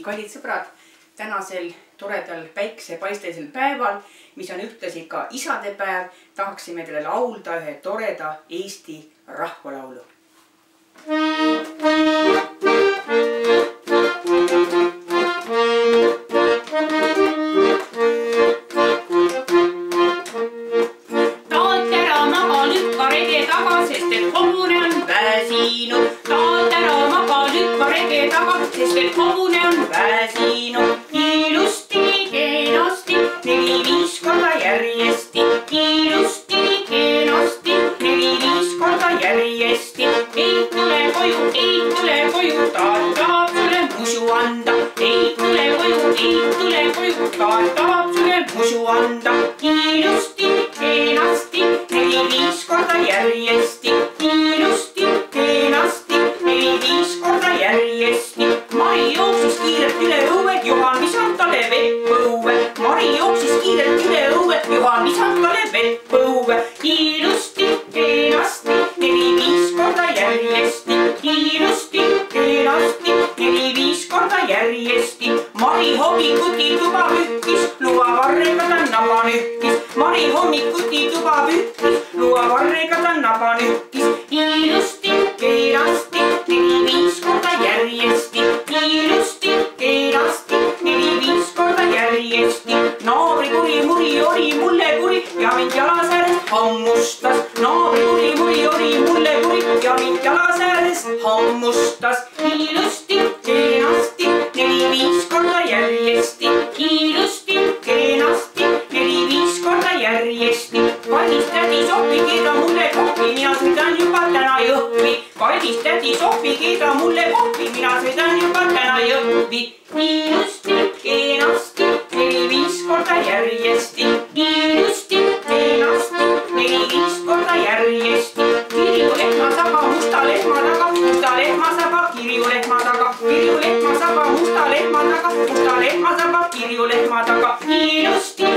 kallid sõbrad, tänasel toredal päiksepaistelisel päeval, mis on ühtlasi ka isadepäev, tahaksime teile laulda ühe toreda Eesti rahvalaulu. Taalt ära maga lükka rege taga, sest et hobune on väsinud. Taalt ära maga lükka rege taga, sest et hobune on väsinud. Ilusti, kenasti, 4-5 korda järjesti. Ilusti, kenasti, 4-5 korda järjesti. Ei tule koju, taat tahab sulle musu anda. Ei tule koju, taat tahab sulle musu anda. Ilusti, kenasti, 4-5 korda järjesti. Ilusti, kenasti, 4-5 korda järjesti. Mari jooksis kiirelt üle õue, Juhan visab talle vett põue. Mari jooksis kiirelt üle õue, Juhan visab talle vett põue. Ilusti, kenasti, 4-5 korda järjesti. Ilusti, kenasti, 4-5 korda järjesti. Mari hommikuti tuba pühkis, luuavarrega ta naba nühkis. Mari hommikuti tuba pühkis, luuavarrega ta naba nühkis. Ilusti, kenasti, 4-5 korda järjesti. Ilusti, kenasti, 4-5 korda järjesti. Naabri kuri muri oli mulle kuri ja mind jalas äärest hammustas. Naabri kuri muri oli mulle kuri ja mind jalas äärest hammustas. Ilusti, kenasti, 4-5 korda järjesti. Ilusti, kenasti, 4-5 korda järjesti. Kallis tädi Sohvi, keeda mulle kohvi, mina sõidan juba täna Jõhvi. Kallis tädi Sohvi, keeda mulle kohvi, mina sõidan juba täna Jõhvi. Ilusti, kenasti, 4-5 korda järjesti. Ilusti, kenasti, 4-5 korda järjesti. Kirju lehma saba, musta lehma taga, musta lehma saba, kirju lehma taga. Kirju lehma saba, musta lehma taga, musta lehma saba, kirju lehma taga. Ilusti,